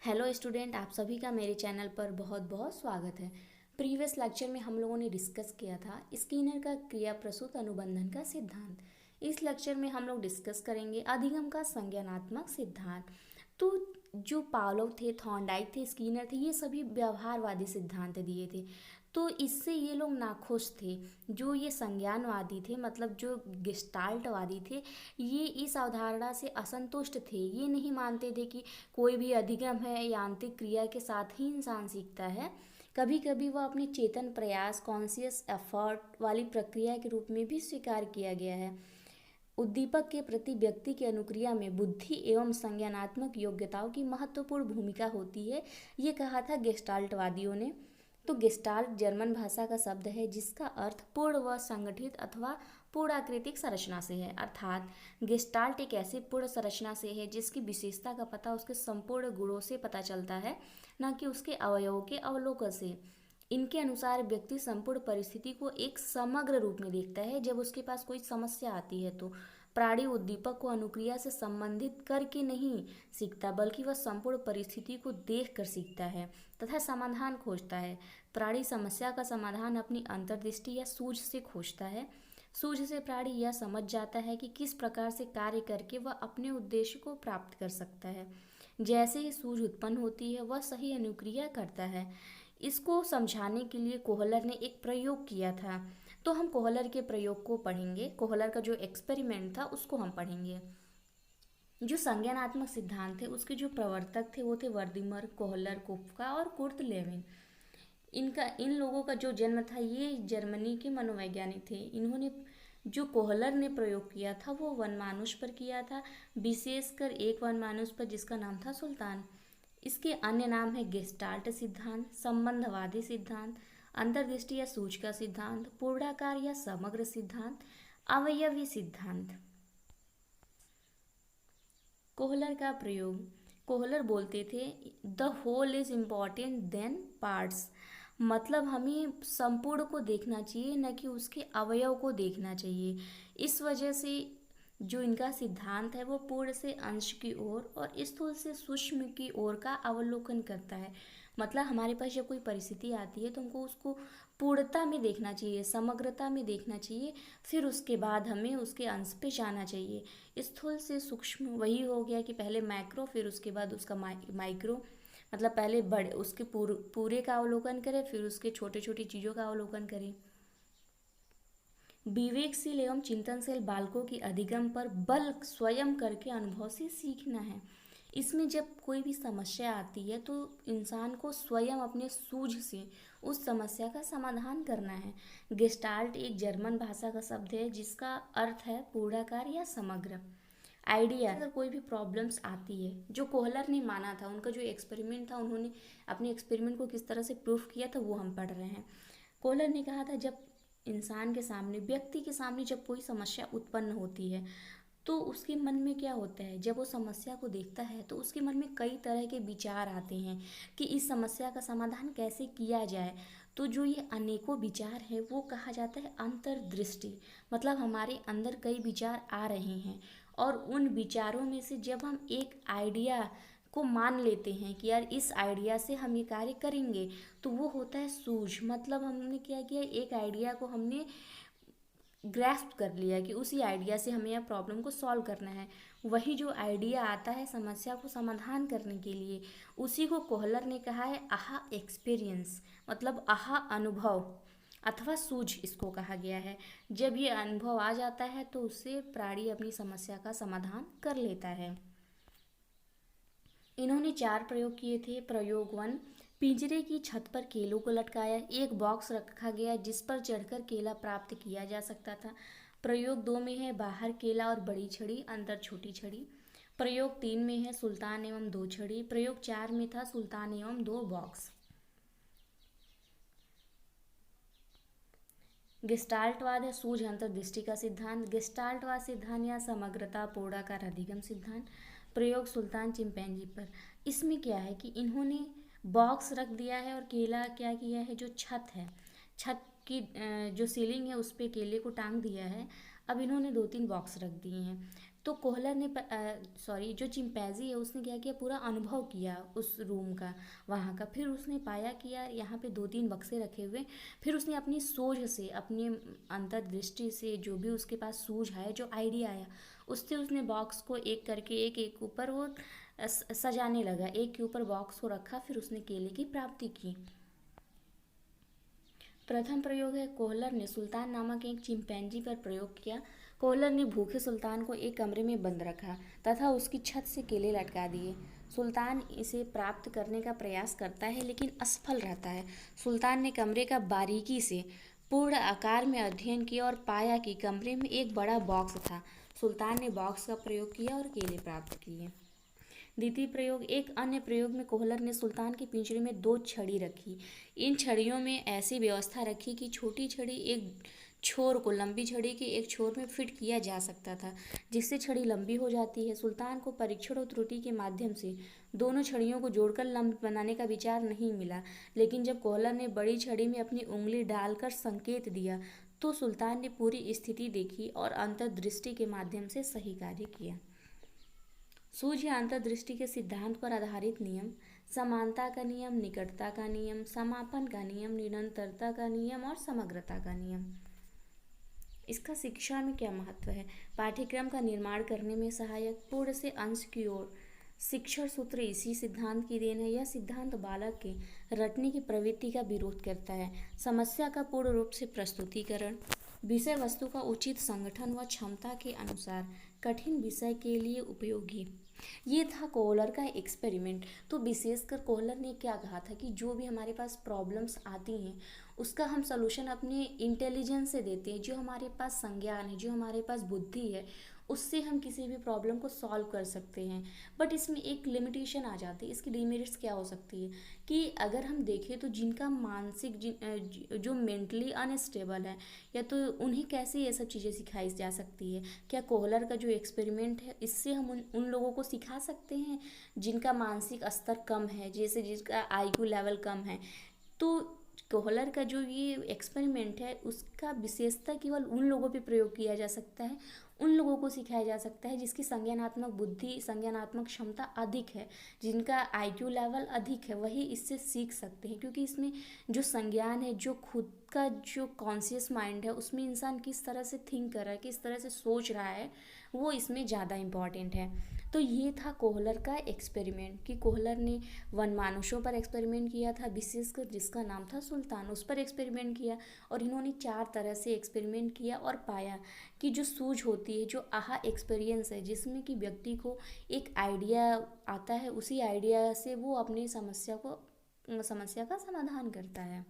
Hello student, आप सभी का मेरे चैनल पर बहुत बहुत स्वागत है। प्रीवियस लेक्चर में हम लोगों ने डिस्कस किया था स्किनर का क्रिया प्रसूत अनुबंधन का सिद्धांत। इस लेक्चर में हम लोग डिस्कस करेंगे अधिगम का संज्ञानात्मक सिद्धांत। तो जो पावलोव थे, थॉर्नडाइक थे, स्किनर थे, ये सभी व्यवहारवादी सिद्धांत दिए थे। तो इससे ये लोग नाखुश थे। जो ये संज्ञानवादी थे, मतलब जो गेस्टाल्टवादी थे, ये इस अवधारणा से असंतुष्ट थे। ये नहीं मानते थे कि कोई भी अधिगम है यांत्रिक क्रिया के साथ ही इंसान सीखता है। कभी कभी वह अपने चेतन प्रयास, कॉन्शियस एफर्ट वाली प्रक्रिया के रूप में भी स्वीकार किया गया है। उद्दीपक के प्रति व्यक्ति की अनुक्रिया में बुद्धि एवं संज्ञानात्मक योग्यताओं की महत्वपूर्ण भूमिका होती है, ये कहा था गेस्टाल्टवादियों ने। तो गेस्टाल्ट जर्मन भाषा का शब्द है जिसका अर्थ पूर्ण व संगठित अथवा पूर्णाकृतिक संरचना से है। अर्थात गेस्टाल्ट एक ऐसी पूर्ण संरचना से है जिसकी विशेषता का पता उसके संपूर्ण गुणों से पता चलता है, न कि उसके अवयवों के अवलोकन से। इनके अनुसार व्यक्ति संपूर्ण परिस्थिति को एक समग्र रूप में देखता है। जब उसके पास कोई समस्या आती है तो प्राणी उद्दीपक को अनुक्रिया से संबंधित करके नहीं सीखता, बल्कि वह संपूर्ण परिस्थिति को देख कर सीखता है तथा समाधान खोजता है। प्राणी समस्या का समाधान अपनी अंतर्दृष्टि या सूझ से खोजता है। सूझ से प्राणी यह समझ जाता है कि किस प्रकार से कार्य करके वह अपने उद्देश्य को प्राप्त कर सकता है। जैसे ही सूझ उत्पन्न होती है वह सही अनुक्रिया करता है। इसको समझाने के लिए कोहलर ने एक प्रयोग किया था। तो हम कोहलर के प्रयोग को पढ़ेंगे। कोहलर का जो एक्सपेरिमेंट था उसको हम पढ़ेंगे। जो संज्ञानात्मक सिद्धांत थे उसके जो प्रवर्तक थे वो थे वर्दिमर, कोहलर, कुफ्का और कुर्ट लेविन। इन लोगों का जो जन्म था ये जर्मनी के मनोवैज्ञानिक थे। इन्होंने जो कोहलर ने प्रयोग किया था वो वनमानुष पर किया था, विशेषकर एक वनमानुष पर जिसका नाम था सुल्तान। इसके अन्य नाम है गेस्टाल्ट सिद्धांत, संबंधवादी सिद्धांत, अंतर्दृष्टि या सूझ का सिद्धांत, पूर्णाकार या समग्र सिद्धांत, अवयवी सिद्धांत। कोहलर का प्रयोग। कोहलर बोलते थे the whole is important than parts, मतलब हमें संपूर्ण को देखना चाहिए, न कि उसके अवयव को देखना चाहिए। इस वजह से जो इनका सिद्धांत है वो पूर्ण से अंश की ओर और स्थूल से सूक्ष्म की ओर का अवलोकन करता है। मतलब हमारे पास जब कोई परिस्थिति आती है तो हमको उसको पूर्णता में देखना चाहिए, समग्रता में देखना चाहिए, फिर उसके बाद हमें उसके अंश पे जाना चाहिए। स्थूल से सूक्ष्म वही हो गया कि पहले मैक्रो फिर उसके बाद उसका माइक्रो, मतलब पहले बड़े उसके पूरे का अवलोकन करें फिर उसके छोटे छोटी चीज़ों का अवलोकन करें। विवेकशील एवं चिंतनशील बालकों की अधिगम पर बल स्वयं करके अनुभव से सीखना है। इसमें जब कोई भी समस्या आती है तो इंसान को स्वयं अपने सूझ से उस समस्या का समाधान करना है। गेस्टाल्ट एक जर्मन भाषा का शब्द है जिसका अर्थ है पूर्णाकार या समग्र। आइडिया, अगर कोई भी प्रॉब्लम्स आती है, जो कोहलर ने माना था, उनका जो एक्सपेरिमेंट था, उन्होंने अपने एक्सपेरिमेंट को किस तरह से प्रूफ किया था वो हम पढ़ रहे हैं। कोहलर ने कहा था जब इंसान के सामने, व्यक्ति के सामने जब कोई समस्या उत्पन्न होती है तो उसके मन में क्या होता है, जब वो समस्या को देखता है तो उसके मन में कई तरह के विचार आते हैं कि इस समस्या का समाधान कैसे किया जाए। तो जो ये अनेकों विचार हैं वो कहा जाता है अंतर्दृष्टि। मतलब हमारे अंदर कई विचार आ रहे हैं और उन विचारों में से जब हम एक आइडिया को मान लेते हैं कि यार इस आइडिया से हम ये कार्य करेंगे, तो वो होता है सूझ। मतलब हमने क्या किया, एक आइडिया को हमने ग्रैस्प कर लिया कि उसी आइडिया से हमें यह प्रॉब्लम को सॉल्व करना है। वही जो आइडिया आता है समस्या को समाधान करने के लिए, उसी को कोहलर ने कहा है आहा एक्सपीरियंस, मतलब आहा अनुभव अथवा सूझ इसको कहा गया है। जब ये अनुभव आ जाता है तो उससे प्राणी अपनी समस्या का समाधान कर लेता है। इन्होंने 4 प्रयोग किए थे। प्रयोग 1, पिंजरे की छत पर केलों को लटकाया, एक बॉक्स रखा गया जिस पर चढ़कर केला प्राप्त किया जा सकता था। प्रयोग 2 में है बाहर केला और बड़ी छड़ी, अंदर छोटी छड़ी। प्रयोग 3 में है सुल्तान एवं 2 छड़ी। प्रयोग 4 में था सुल्तान एवं 2 बॉक्स। गेस्टाल्टवाद है सूझ अंतर्दृष्टि का सिद्धांत। गेस्टाल्टवाद सिद्धांत या समग्रता पूर्णाकार अधिगम सिद्धांत। प्रयोग सुल्तान चिंपैंजी पर। इसमें क्या है कि इन्होंने बॉक्स रख दिया है और केला क्या किया है, जो छत है, छत की जो सीलिंग है उस पर केले को टांग दिया है। अब इन्होंने 2-3 बॉक्स रख दिए हैं। तो कोहलर ने जो चिंपैंजी है उसने क्या किया, पूरा अनुभव किया उस रूम का, वहाँ का। फिर उसने पाया कि यार यहाँ पे 2-3 बक्से रखे हुए। फिर उसने अपनी सोच से, अपनी अंतर्दृष्टि से, जो भी उसके पास सूझ आया, जो आइडिया आया, उससे उसने बॉक्स को एक करके एक एक ऊपर वो सजाने लगा। एक के ऊपर बॉक्स को रखा, फिर उसने केले की प्राप्ति की। प्रथम प्रयोग है, कोहलर ने सुल्तान नामक एक चिंपैंजी पर प्रयोग किया। कोहलर ने भूखे सुल्तान को एक कमरे में बंद रखा तथा उसकी छत से केले लटका दिए। सुल्तान इसे प्राप्त करने का प्रयास करता है लेकिन असफल रहता है। सुल्तान ने कमरे का बारीकी से पूर्ण आकार में अध्ययन किया और पाया कि कमरे में एक बड़ा बॉक्स था। सुल्तान ने बॉक्स का प्रयोग किया और केले प्राप्त किए। द्वितीय प्रयोग, एक अन्य प्रयोग में कोहलर ने सुल्तान के पिंजरे में 2 छड़ी रखी। इन छड़ियों में ऐसी व्यवस्था रखी कि छोटी छड़ी एक छोर को लंबी छड़ी के एक छोर में फिट किया जा सकता था, जिससे छड़ी लंबी हो जाती है। सुल्तान को परीक्षण और त्रुटि के माध्यम से दोनों छड़ियों को जोड़कर लंबी बनाने का विचार नहीं मिला, लेकिन जब कोहलर ने बड़ी छड़ी में अपनी उंगली डालकर संकेत दिया तो सुल्तान ने पूरी स्थिति देखी और अंतर्दृष्टि के माध्यम से सही कार्य किया। सूझ या अंतर्दृष्टि के सिद्धांत पर आधारित नियम, समानता का नियम, निकटता का नियम, समापन का नियम, निरंतरता का नियम और समग्रता का नियम। इसका शिक्षा में क्या महत्व है? पाठ्यक्रम का निर्माण करने में सहायक, पूर्ण से अंश की ओर। शिक्षण सूत्र इसी सिद्धांत की देन है। यह सिद्धांत बालक के रटने की प्रवृत्ति का विरोध करता है। समस्या का पूर्ण रूप से प्रस्तुतिकरण, विषय वस्तु का उचित संगठन व क्षमता के अनुसार कठिन विषय के लिए उपयोगी। ये था कोहलर का एक्सपेरिमेंट। तो विशेषकर कोहलर ने क्या कहा था कि जो भी हमारे पास प्रॉब्लम्स आती हैं उसका हम सलूशन अपने इंटेलिजेंस से देते हैं। जो हमारे पास संज्ञान है, जो हमारे पास बुद्धि है, उससे हम किसी भी प्रॉब्लम को सॉल्व कर सकते हैं। बट इसमें एक लिमिटेशन आ जाती है। इसकी डिमेरिट्स क्या हो सकती है कि अगर हम देखें तो जिनका मानसिक जो मेंटली अनस्टेबल है, या तो उन्हें कैसे ये सब चीज़ें सिखाई जा सकती है? क्या कोहलर का जो एक्सपेरिमेंट है इससे हम उन लोगों को सिखा सकते हैं जिनका मानसिक स्तर कम है, जैसे जिसका आईक्यू लेवल कम है? तो कोहलर का जो ये एक्सपेरिमेंट है उसका विशेषता केवल उन लोगों पे प्रयोग किया जा सकता है, उन लोगों को सिखाया जा सकता है जिसकी संज्ञानात्मक बुद्धि, संज्ञानात्मक क्षमता अधिक है, जिनका आईक्यू लेवल अधिक है, वही इससे सीख सकते हैं। क्योंकि इसमें जो संज्ञान है, जो खुद का जो कॉन्शियस माइंड है, उसमें इंसान किस तरह से थिंक कर रहा है, किस तरह से सोच रहा है, वो इसमें ज़्यादा इम्पॉर्टेंट है। तो ये था कोहलर का एक्सपेरिमेंट कि कोहलर ने वनमानुषों पर एक्सपेरिमेंट किया था, विशेषकर जिसका नाम था सुल्तान, उस पर एक्सपेरिमेंट किया। और इन्होंने 4 तरह से एक्सपेरिमेंट किया और पाया कि जो सूझ होती है, जो आहा एक्सपीरियंस है, जिसमें कि व्यक्ति को एक आइडिया आता है, उसी आइडिया से वो अपनी समस्या का समाधान करता है।